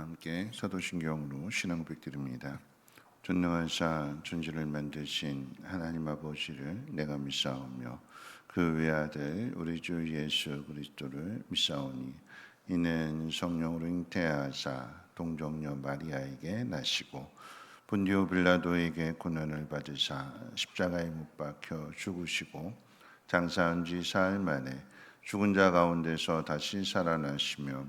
함께 사도신경으로 신앙 고백드립니다. 전능하사 천지를 만드신 하나님 아버지를 내가 믿사오며 그 외아들 우리 주 예수 그리스도를 믿사오니 이는 성령으로 잉태하사 동정녀 마리아에게 나시고 본디오 빌라도에게 고난을 받으사 십자가에 못 박혀 죽으시고 장사한 지 사흘 만에 죽은 자 가운데서 다시 살아나시며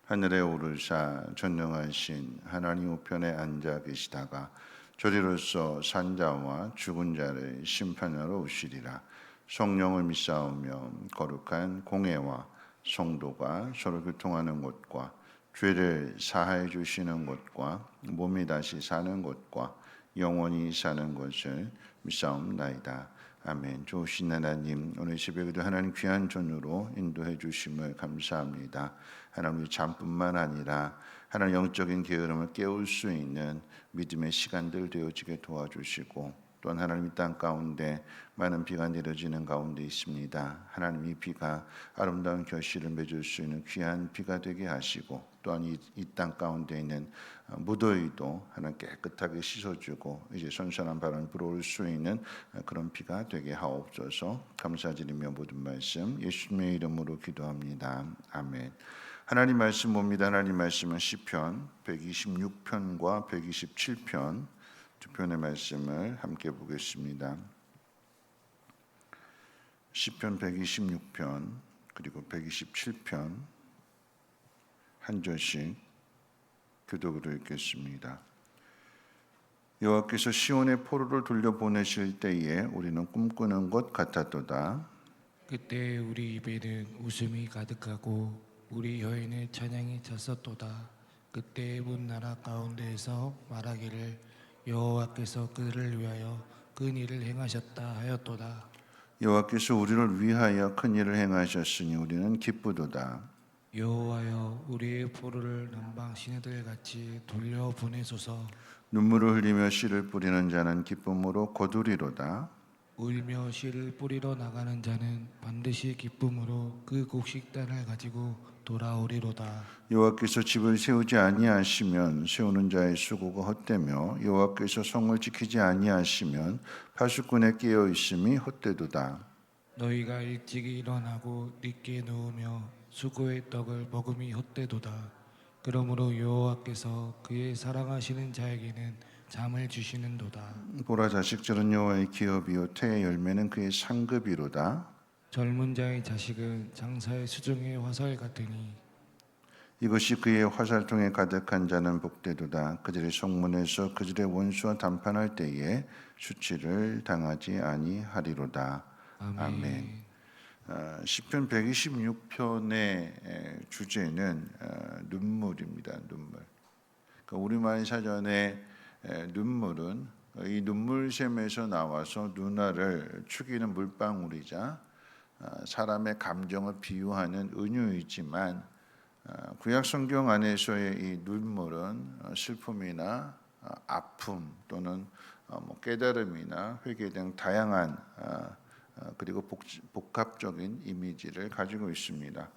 하늘에 오르사 전능하신 하나님 우편에 앉아 계시다가 저리로서 산자와 죽은 자를 심판하러 오시리라. 성령을 믿사오며 거룩한 공회와 성도가 서로 교통하는 곳과 죄를 사하여 주시는 곳과 몸이 다시 사는 곳과 영원히 사는 것을 믿사옵나이다. 아멘. 좋으신 하나님, 오늘 새벽에도 하나님 귀한 전으로 인도해 주심을 감사합니다. 하나님 잠뿐만 아니라 하나님 영적인 게으름을 깨울 수 있는 믿음의 시간들 되어지게 도와주시고, 또한 하나님 이 땅 가운데 많은 비가 내려지는 가운데 있습니다. 하나님 이 비가 아름다운 결실을 맺을 수 있는 귀한 비가 되게 하시고, 또한 이 땅 가운데 있는 무더위도 하나님 깨끗하게 씻어주고 이제 선선한 바람이 불어올 수 있는 그런 비가 되게 하옵소서. 감사드리며 모든 말씀 예수님의 이름으로 기도합니다. 아멘. 하나님 말씀 봅니다. 하나님 말씀은 시편 126편과 127편 두 편의 말씀을 함께 보겠습니다. 시편 126편 그리고 127편 한 절씩 교독으로 읽겠습니다. 여호와께서 시온의 포로를 돌려보내실 때에 우리는 꿈꾸는 것 같았도다. 그때 우리 입에는 웃음이 가득하고 우리 혀에는 찬양이 찼었도다. 그때 문 나라 가운데에서 말하기를 여호와께서 그들을 위하여 큰 일을 행하셨다 하였도다. 여호와께서 우리를 위하여 큰 일을 행하셨으니 우리는 기쁘도다. 여호와여 우리의 포로를 남방 시내들 같이 돌려보내소서. 눈물을 흘리며 씨를 뿌리는 자는 기쁨으로 거두리로다. 울며 씨를 뿌리러 나가는 자는 반드시 기쁨으로 그 곡식단을 가지고 돌아오리로다. 여호와께서 집을 세우지 아니하시면 세우는 자의 수고가 헛되며 여호와께서 성을 지키지 아니하시면 파수꾼의 깨어 있음이 헛되도다. 너희가 일찍 일어나고 늦게 누우며 수고의 떡을 먹음이 헛되도다. 그러므로 여호와께서 그의 사랑하시는 자에게는 잠을 주시는도다. 보라, 자식들은 여호와의 기업이요 태의 열매는 그의 상급이로다. 젊은 자의 자식은 장사의 수중의 화살 같으니 이것이 그의 화살통에 가득한 자는 복되도다. 그들의 성문에서 그들의 원수와 담판할 때에 수치를 당하지 아니하리로다. 아멘. 시편 126편의 주제는 눈물입니다. 눈물. 우리말 사전에 눈물은 이 눈물샘에서 나와서 누나를 축이는 물방울이자 사람의 감정을 비유하는 은유이지만, 구약 성경 안에서의 이 눈물은 슬픔이나 아픔 또는 깨달음이나 회개 등 다양한 그리고 복합적인 이미지를 가지고 있습니다.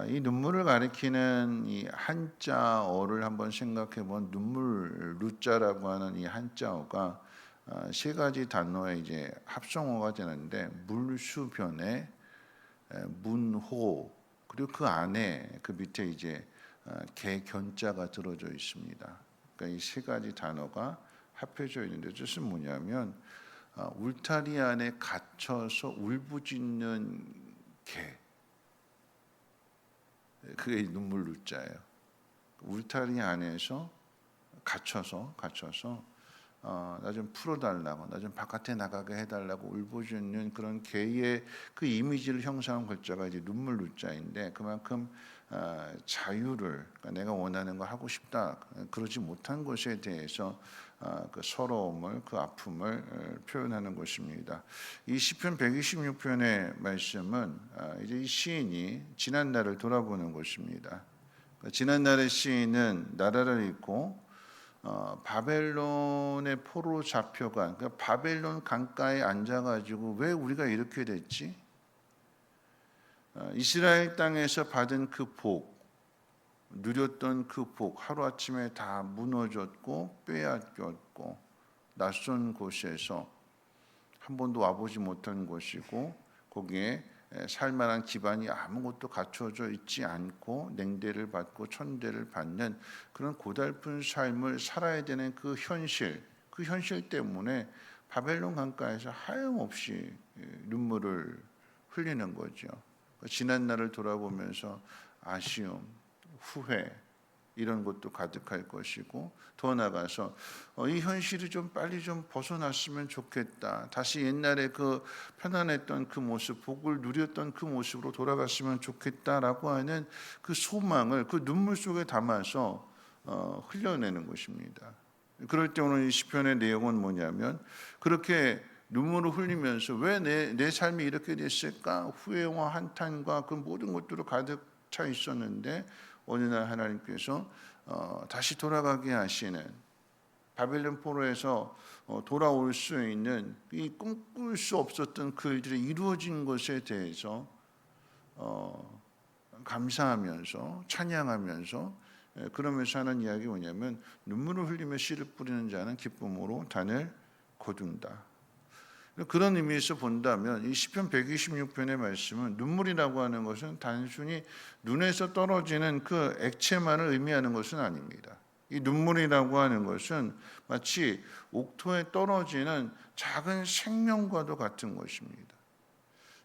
이 눈물을 가리키는 이 한자어를 한번 생각해 본 눈물 루자라고 하는 이 한자어가 세 가지 단어의 이제 합성어가 되는데, 물수변에 문호, 그리고 그 안에 그 밑에 이제 개견자가 들어져 있습니다. 그러니까 이 세 가지 단어가 합해져 있는데 뜻은 뭐냐면 울타리 안에 갇혀서 울부짖는 개, 그게 눈물 루자예요. 울타리 안에서 갇혀서 나 좀 풀어달라고, 나 좀 바깥에 나가게 해달라고 울부짖는 그런 개의 그 이미지를 형성한 글자가 이제 눈물 루자인데, 그만큼 자유를, 그러니까 내가 원하는 걸 하고 싶다, 그러지 못한 것에 대해서 그 서러움을, 그 아픔을 표현하는 것입니다. 이 시편 126편의 말씀은 이제 이 시인이 지난 날을 돌아보는 것입니다. 지난 날의 시인은 나라를 잃고 바벨론의 포로로 잡혀간, 그러니까 바벨론 강가에 앉아가지고 왜 우리가 이렇게 됐지? 이스라엘 땅에서 받은 그 복, 누렸던 그 복 하루아침에 다 무너졌고 빼앗겼고 낯선 곳에서 한 번도 와보지 못한 곳이고 거기에 살만한 기반이 아무것도 갖춰져 있지 않고 냉대를 받고 천대를 받는 그런 고달픈 삶을 살아야 되는 그 현실 때문에 바벨론 강가에서 하염없이 눈물을 흘리는 거죠. 지난 날을 돌아보면서 아쉬움, 후회 이런 것도 가득할 것이고 더 나아가서 이 현실이 좀 빨리 좀 벗어났으면 좋겠다. 다시 옛날에 그 편안했던 그 모습, 복을 누렸던 그 모습으로 돌아갔으면 좋겠다라고 하는 그 소망을 그 눈물 속에 담아서 흘려내는 것입니다. 그럴 때 오늘 이 시편의 내용은 뭐냐면 그렇게 눈물을 흘리면서 왜 내 삶이 이렇게 됐을까? 후회와 한탄과 그 모든 것들로 가득 차 있었는데 어느 날 하나님께서 다시 돌아가게 하시는 바벨론 포로에서 돌아올 수 있는 이 꿈꿀 수 없었던 그 일들이 이루어진 것에 대해서 감사하면서 찬양하면서 그러면서 하는 이야기 뭐냐면 눈물을 흘리며 씨를 뿌리는 자는 기쁨으로 단을 거둔다. 그런 의미에서 본다면 이 시편 126편의 말씀은 눈물이라고 하는 것은 단순히 눈에서 떨어지는 그 액체만을 의미하는 것은 아닙니다. 이 눈물이라고 하는 것은 마치 옥토에 떨어지는 작은 생명과도 같은 것입니다.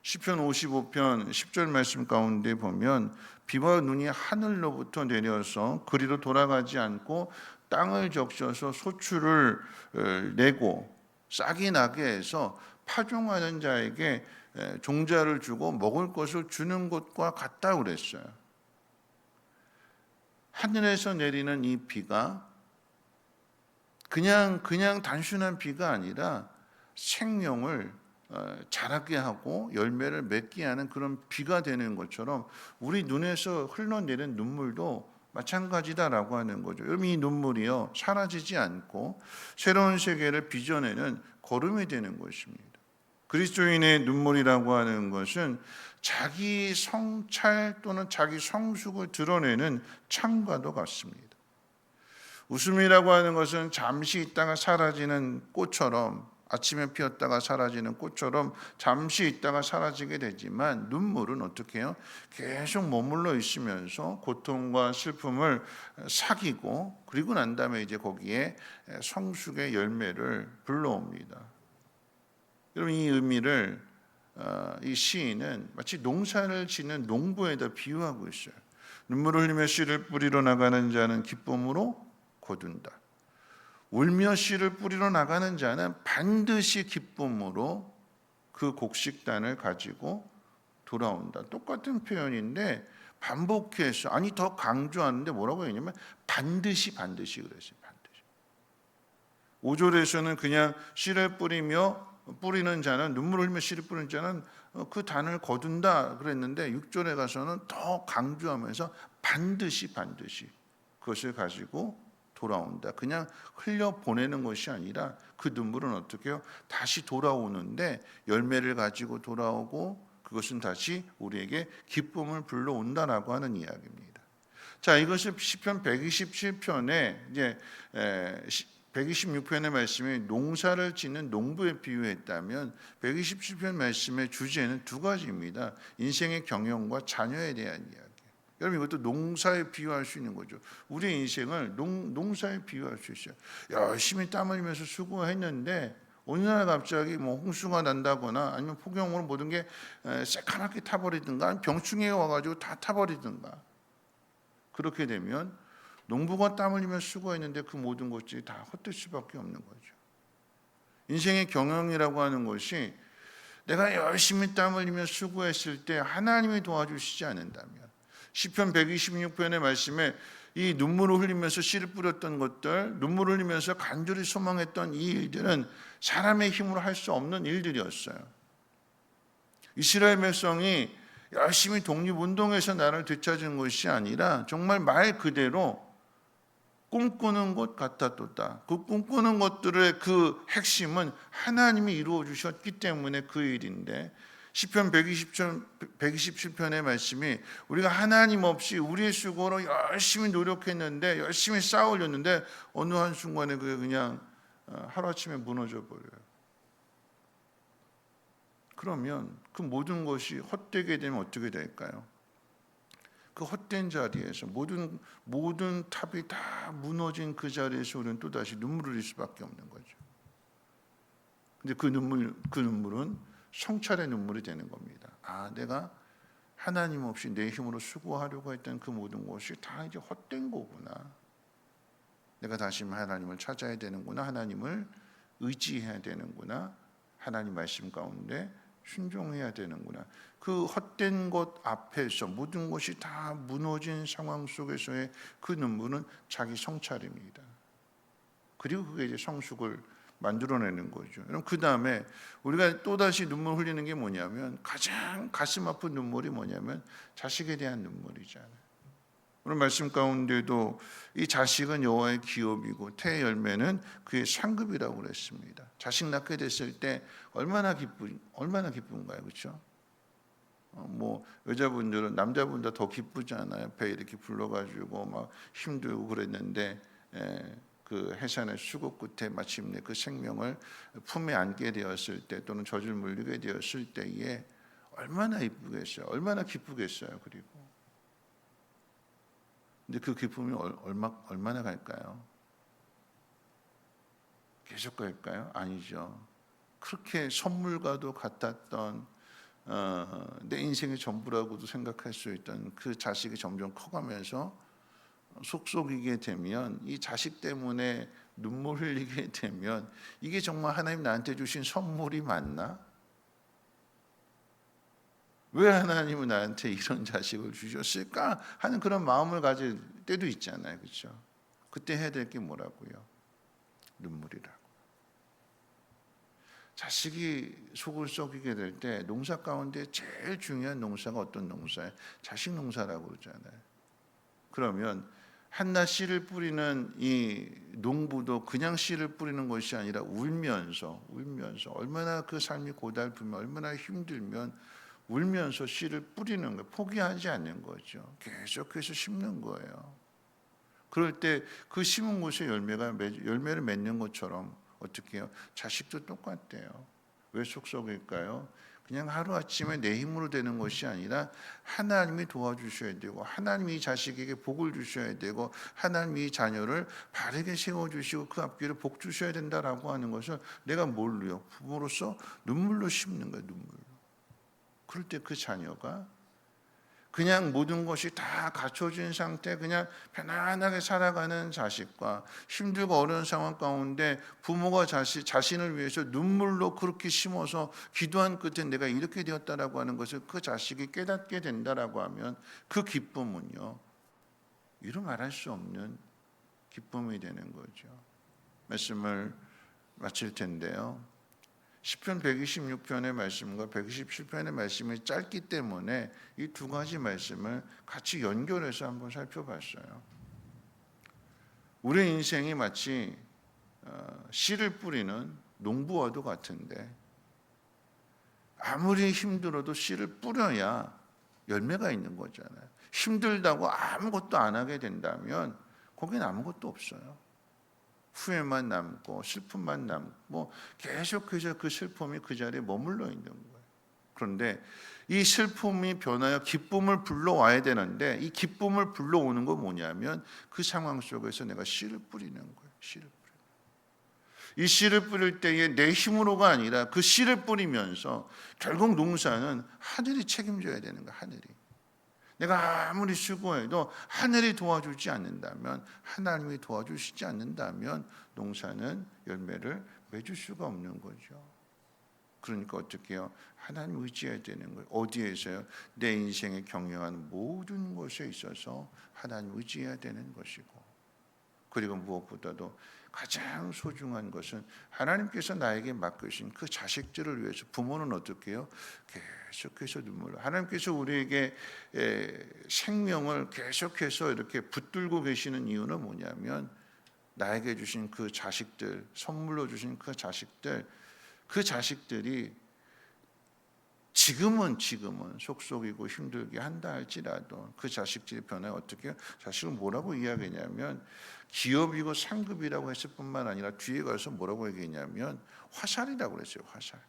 시편 55편 10절 말씀 가운데 보면 비와 눈이 하늘로부터 내려서 그리로 돌아가지 않고 땅을 적셔서 소출을 내고 싹이 나게 해서 파종하는 자에게 종자를 주고 먹을 것을 주는 것과 같다 그랬어요. 하늘에서 내리는 이 비가 그냥 단순한 비가 아니라 생명을 자라게 하고 열매를 맺게 하는 그런 비가 되는 것처럼 우리 눈에서 흘러내리는 눈물도 마찬가지다라고 하는 거죠. 여러분 이 눈물이요 사라지지 않고 새로운 세계를 빚어내는 걸음이 되는 것입니다. 그리스도인의 눈물이라고 하는 것은 자기 성찰 또는 자기 성숙을 드러내는 창과도 같습니다. 웃음이라고 하는 것은 잠시 있다가 사라지는 꽃처럼 아침에 피었다가 사라지는 꽃처럼 잠시 있다가 사라지게 되지만 눈물은 어떻게 해요? 계속 머물러 있으면서 고통과 슬픔을 사귀고 그리고 난 다음에 이제 거기에 성숙의 열매를 불러옵니다. 여러분 이 의미를 이 시인은 마치 농사를 짓는 농부에다 비유하고 있어요. 눈물을 흘리며 씨를 뿌리러 나가는 자는 기쁨으로 거둔다. 울며 씨를 뿌리러 나가는 자는 반드시 기쁨으로 그 곡식단을 가지고 돌아온다. 똑같은 표현인데 반복해서 아니 더 강조하는데 뭐라고 했냐면 반드시 그랬어요. 반드시. 5절에서는 그냥 씨를 뿌리는 자는 눈물을 흘리며 씨를 뿌리는 자는 그 단을 거둔다 그랬는데 6절에 가서는 더 강조하면서 반드시 그것을 가지고 돌아온다. 그냥 흘려보내는 것이 아니라 그 눈물은 어떻게 해요? 다시 돌아오는데 열매를 가지고 돌아오고 그것은 다시 우리에게 기쁨을 불러온다라고 하는 이야기입니다. 자, 이것을 시편 127편에 이제 126편의 말씀이 농사를 짓는 농부에 비유했다면 127편 말씀의 주제는 두 가지입니다. 인생의 경영과 자녀에 대한 이야기. 여러분 이것도 농사에 비유할 수 있는 거죠. 우리의 인생을 농사에 비유할 수 있어요. 열심히 땀 흘리면서 수고했는데 어느 날 갑자기 뭐 홍수가 난다거나 아니면 폭염으로 모든 게 새카맣게 타버리든가 아니면 병충해가 와가지고 다 타버리든가 그렇게 되면 농부가 땀 흘리며 수고했는데 그 모든 것들이 다 헛될 수밖에 없는 거죠. 인생의 경영이라고 하는 것이 내가 열심히 땀 흘리며 수고했을 때 하나님이 도와주시지 않는다면 시편 126편의 말씀에 이 눈물을 흘리면서 씨를 뿌렸던 것들, 눈물을 흘리면서 간절히 소망했던 이 일들은 사람의 힘으로 할 수 없는 일들이었어요. 이스라엘 백성이 열심히 독립운동에서 나라를 되찾은 것이 아니라 정말 말 그대로 꿈꾸는 것 같았다. 그 꿈꾸는 것들의 그 핵심은 하나님이 이루어 주셨기 때문에 그 일인데 시편 127편의 말씀이 우리가 하나님 없이 우리의 수고로 열심히 노력했는데 열심히 쌓아 올렸는데 어느 한순간에 그게 그냥 하루아침에 무너져 버려요. 그러면 그 모든 것이 헛되게 되면 어떻게 될까요? 그 헛된 자리에서 모든 탑이 다 무너진 그 자리에서 우리는 또다시 눈물을 흘릴 수밖에 없는 거죠. 근데 그 눈물은 성찰의 눈물이 되는 겁니다. 내가 하나님 없이 내 힘으로 수고하려고 했던 그 모든 것이 다 이제 헛된 거구나. 내가 다시 하나님을 찾아야 되는구나. 하나님을 의지해야 되는구나. 하나님 말씀 가운데 순종해야 되는구나. 그 헛된 것 앞에서 모든 것이 다 무너진 상황 속에서의 그 눈물은 자기 성찰입니다. 그리고 그게 이제 성숙을 만들어내는 거죠. 그럼 그 다음에 우리가 또다시 눈물 흘리는 게 뭐냐면 가장 가슴 아픈 눈물이 뭐냐면 자식에 대한 눈물이잖아요. 오늘 말씀 가운데도 이 자식은 여호와의 기업이고 태의 열매는 그의 상급이라고 그랬습니다. 자식 낳게 됐을 때 얼마나 기쁜가요, 그렇죠? 여자분들은 남자분보다 더 기쁘잖아요. 배 이렇게 불러가지고 막 힘들고 그랬는데 그 해산의 수고 끝에 마침내 그 생명을 품에 안게 되었을 때 또는 젖을 물리게 되었을 때에 얼마나 이쁘겠어요. 얼마나 기쁘겠어요. 그리고 근데 그 기쁨이 얼마나 갈까요? 계속 갈까요? 아니죠. 그렇게 선물과도 같았던 내 인생의 전부라고도 생각할 수 있던 그 자식이 점점 커가면서 속속이게 되면 이 자식 때문에 눈물 흘리게 되면 이게 정말 하나님 나한테 주신 선물이 맞나? 왜 하나님은 나한테 이런 자식을 주셨을까 하는 그런 마음을 가질 때도 있잖아요. 그렇죠? 그때 해야 될 게 뭐라고요? 눈물이라고. 자식이 속을 썩이게 될 때 농사 가운데 제일 중요한 농사가 어떤 농사예요? 자식 농사라고 그러잖아요. 그러면 한낱 씨를 뿌리는 이 농부도 그냥 씨를 뿌리는 것이 아니라 울면서 얼마나 그 삶이 고달프면 얼마나 힘들면 울면서 씨를 뿌리는 거예요. 포기하지 않는 거죠. 계속해서 심는 거예요. 그럴 때 그 심은 곳에 열매를 맺는 것처럼 어떻게 해요? 자식도 똑같대요. 왜 속썩일까요? 그냥 하루아침에 내 힘으로 되는 것이 아니라 하나님이 도와주셔야 되고 하나님이 자식에게 복을 주셔야 되고 하나님이 자녀를 바르게 세워주시고 그 앞길을 복 주셔야 된다라고 하는 것을 내가 뭘로요? 부모로서 눈물로 심는 거예요. 눈물로. 그럴 때 그 자녀가 그냥 모든 것이 다 갖춰진 상태 그냥 편안하게 살아가는 자식과 힘들고 어려운 상황 가운데 부모가 자신을 위해서 눈물로 그렇게 심어서 기도한 끝에 내가 이렇게 되었다라고 하는 것을 그 자식이 깨닫게 된다라고 하면 그 기쁨은요 이루 말할 수 없는 기쁨이 되는 거죠. 말씀을 마칠 텐데요. 시편 126편의 말씀과 127편의 말씀이 짧기 때문에 이 두 가지 말씀을 같이 연결해서 한번 살펴봤어요. 우리 인생이 마치 씨를 뿌리는 농부와도 같은데 아무리 힘들어도 씨를 뿌려야 열매가 있는 거잖아요. 힘들다고 아무것도 안 하게 된다면 거기는 아무것도 없어요. 후회만 남고 슬픔만 남고 계속해서 그 슬픔이 그 자리에 머물러 있는 거예요. 그런데 이 슬픔이 변하여 기쁨을 불러와야 되는데 이 기쁨을 불러오는 건 뭐냐면 그 상황 속에서 내가 씨를 뿌리는 거예요. 이 씨를 뿌릴 때에 내 힘으로가 아니라 그 씨를 뿌리면서 결국 농사는 하늘이 책임져야 되는 거예요. 하늘이. 내가 아무리 수고해도 하늘이 도와주지 않는다면 하나님이 도와주시지 않는다면 농사는 열매를 맺을 수가 없는 거죠. 그러니까 어떻게 해요? 하나님 의지해야 되는 거예요. 어디에서요? 내 인생에 경영하는 모든 것에 있어서 하나님 의지해야 되는 것이고 그리고 무엇보다도 가장 소중한 것은 하나님께서 나에게 맡기신 그 자식들을 위해서 부모는 어떻게 해요? 계속해서 눈물을 하나님께서 우리에게 생명을 계속해서 이렇게 붙들고 계시는 이유는 뭐냐면 나에게 주신 그 자식들 선물로 주신 그 자식들이 지금은 속속이고 힘들게 한다 할지라도 그 자식들의 변화에 어떻게 자식을 뭐라고 이야기하냐면 기업이고 상급이라고 했을 뿐만 아니라 뒤에 가서 뭐라고 얘기했냐면 화살이라고 그랬어요. 화살.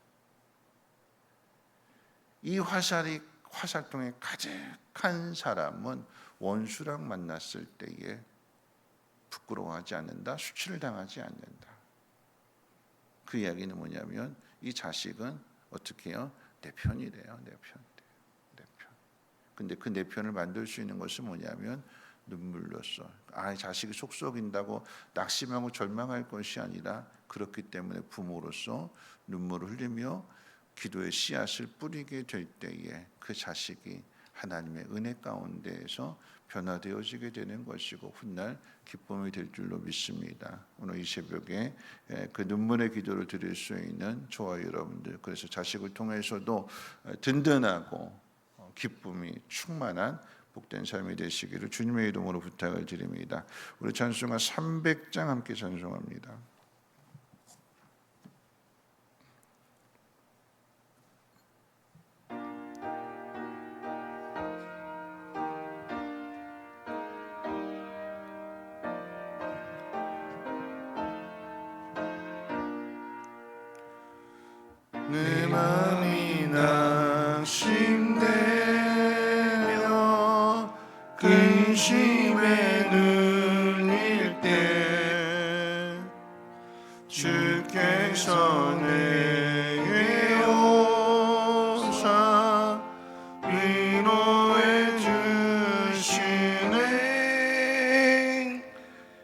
이 화살통에 가득한 사람은 원수랑 만났을 때에 부끄러워하지 않는다, 수치를 당하지 않는다. 그 이야기는 뭐냐면 이 자식은 어떻게 해요? 내 편이래요. 내 편. 근데 그 내 편을 만들 수 있는 것은 뭐냐면 눈물로써. 자식이 속썩인다고 낙심하고 절망할 것이 아니라 그렇기 때문에 부모로서 눈물을 흘리며 기도의 씨앗을 뿌리게 될 때에 그 자식이 하나님의 은혜 가운데에서 변화되어지게 되는 것이고 훗날 기쁨이 될 줄로 믿습니다. 오늘 이 새벽에 그 눈물의 기도를 드릴 수 있는 저와 여러분들, 그래서 자식을 통해서도 든든하고 기쁨이 충만한 복된 삶이 되시기를 주님의 이름으로 부탁을 드립니다. 우리 찬송가 300장 함께 찬송합니다. 내 맘이 낙심되며 근심에 눌릴 때 주께서 내게 오사 위로해 주시네.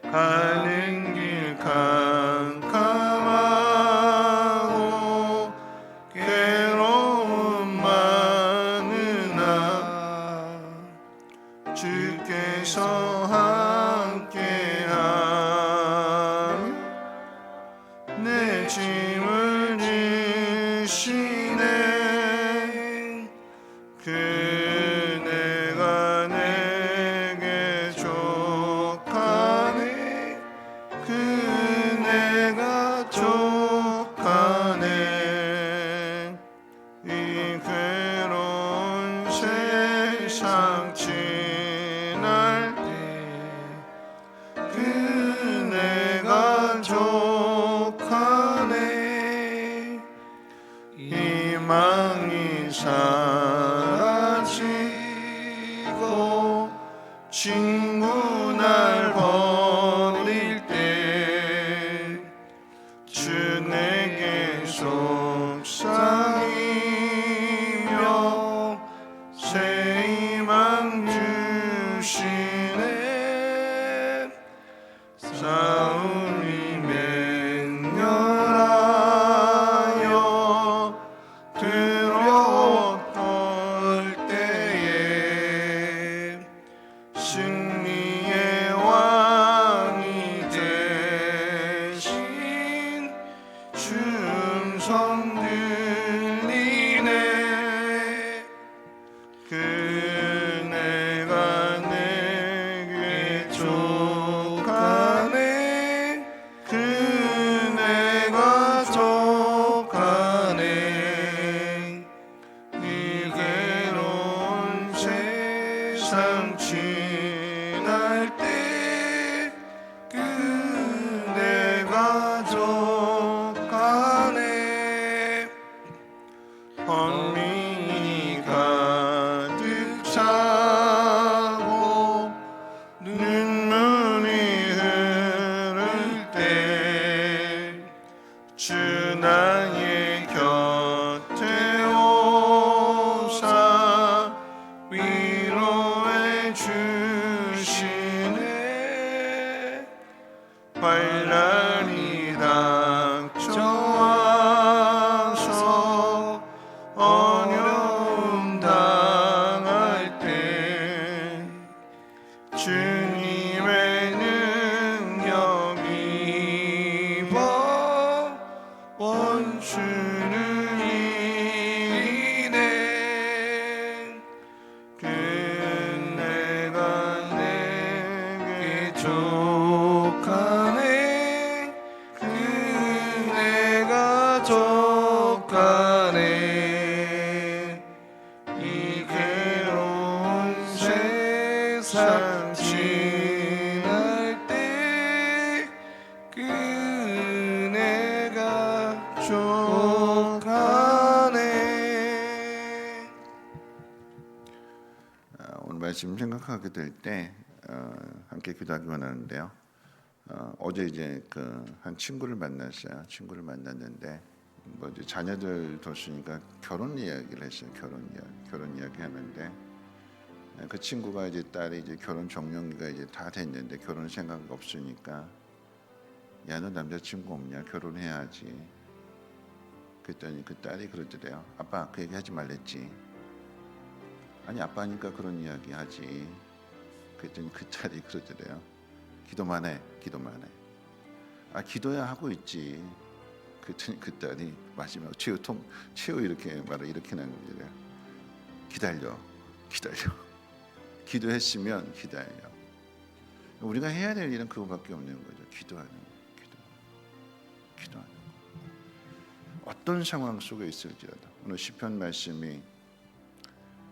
가는 길 캄캄하고 괴로움 많으나 주께서 함께하며 내 짐을 지시네. 그네가 내게 족하네. 그네가 족하네. 이 괴로운 세상 지날 때 그네가 족하네. 희망이 사라지고 친구 날 버릴 때 주 내게 속삭이며 새 희망 주시네. 싸움이 맹렬하여 두려웠던 때에 승리의 왕이 되신 주 음성 들리네. 그네가 내게 족하네. 그네가 족하네. 이 괴로운 세상 지날 때 그네가 족하네. 헌민이 가득 차고 눈물이 흐를 때 주 나의 곁에 오사 위로해 주시네. 환난이 닥쳐와서 어려움 당할 때 주님의 능력이 입어 원수를 이기네. 그네가 내게 족하네. 그네가 족하네. 말씀 생각하게 될 때 함께 기도하기 원하는데요. 어제 이제 한 친구를 만났어요. 친구를 만났는데 뭐 이제 자녀들 뒀으니까 결혼 이야기를 했어요. 결혼 이야기 하는데 그 친구가 이제 딸이 이제 결혼 적령기가 이제 다 됐는데 결혼 생각 없으니까 야, 너 남자친구 없냐? 결혼해야지. 그랬더니 그 딸이 그러더래요. 아빠 그 얘기 하지 말랬지. 아니 아빠니까 그런 이야기 하지. 그랬더니 그 딸이 그러더래요. 기도만 해. 아 기도야 하고 있지. 그랬더니 그 딸이 마지막 최후 이렇게 말을 이렇게 나는 거래요. 기다려. 기도했으면 기다려. 우리가 해야 될 일은 그거밖에 없는 거죠. 기도하는 거. 어떤 상황 속에 있을지라도 오늘 시편 말씀이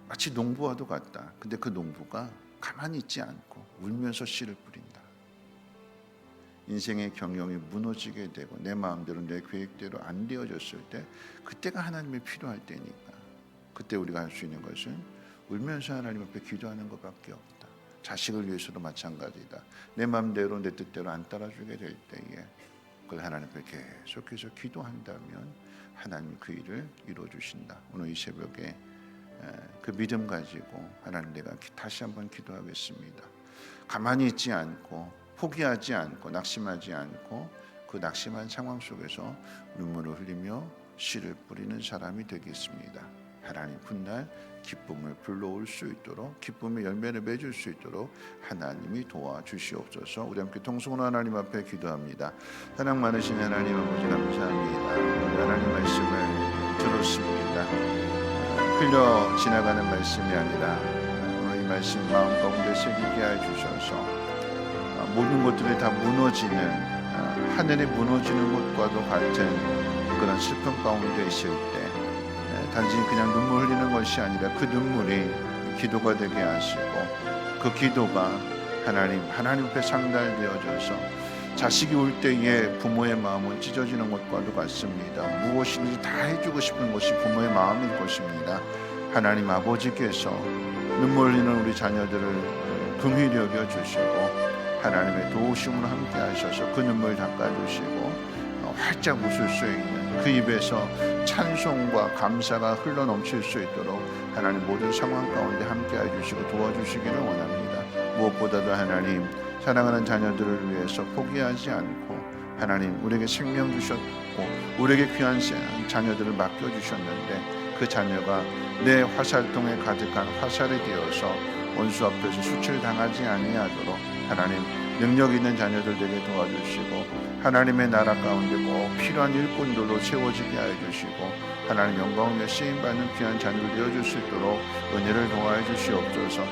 마치 농부와도 같다. 근데 그 농부가 가만히 있지 않고 울면서 씨를 뿌린다. 인생의 경영이 무너지게 되고 내 마음대로 내 계획대로 안 되어졌을 때 그때가 하나님이 필요할 때니까 그때 우리가 할 수 있는 것은 울면서 하나님 앞에 기도하는 것밖에 없다. 자식을 위해서도 마찬가지다. 내 마음대로 내 뜻대로 안 따라주게 될 때에 그걸 하나님 앞에 계속해서 기도한다면 하나님 그 일을 이루어주신다. 오늘 이 새벽에 그 믿음 가지고 하나님 내가 다시 한번 기도하겠습니다. 가만히 있지 않고 포기하지 않고 낙심하지 않고 그 낙심한 상황 속에서 눈물을 흘리며 씨를 뿌리는 사람이 되겠습니다. 하나님 훗날 기쁨을 불러올 수 있도록 기쁨의 열매를 맺을 수 있도록 하나님이 도와주시옵소서. 우리 함께 통성으로 하나님 앞에 기도합니다. 사랑 많으신 하나님 아버지 감사합니다. 우리 하나님 말씀을 들었습니다. 흘려 지나가는 말씀이 아니라 오늘 이 말씀 마음 가운데 새기게 해주셔서 모든 것들이 다 무너지는 하늘이 무너지는 것과도 같은 그런 슬픔 가운데 있을 때 단지 그냥 눈물 흘리는 것이 아니라 그 눈물이 기도가 되게 하시고 그 기도가 하나님 앞에 상달되어져서 자식이 올 때에 부모의 마음은 찢어지는 것과도 같습니다. 무엇이든지 다 해주고 싶은 것이 부모의 마음일 것입니다. 하나님 아버지께서 눈물 흘리는 우리 자녀들을 긍휼히 여겨주시고 하나님의 도우심으로 함께 하셔서 그 눈물 닦아주시고 활짝 웃을 수 있는 그 입에서 찬송과 감사가 흘러넘칠 수 있도록 하나님 모든 상황 가운데 함께 해주시고 도와주시기를 원합니다. 무엇보다도 하나님 사랑하는 자녀들을 위해서 포기하지 않고 하나님 우리에게 생명 주셨고 우리에게 귀한 자녀들을 맡겨주셨는데 그 자녀가 내 화살통에 가득한 화살이 되어서 원수 앞에서 수출당하지 아니하도록 하나님 능력 있는 자녀들 되게 도와주시고 하나님의 나라 가운데 꼭 필요한 일꾼들로 채워지게 하여 주시고 하나님 영광을 위해 쓰임받는 귀한 자녀를 되어줄 수 있도록 은혜를 도와해 주시옵소서.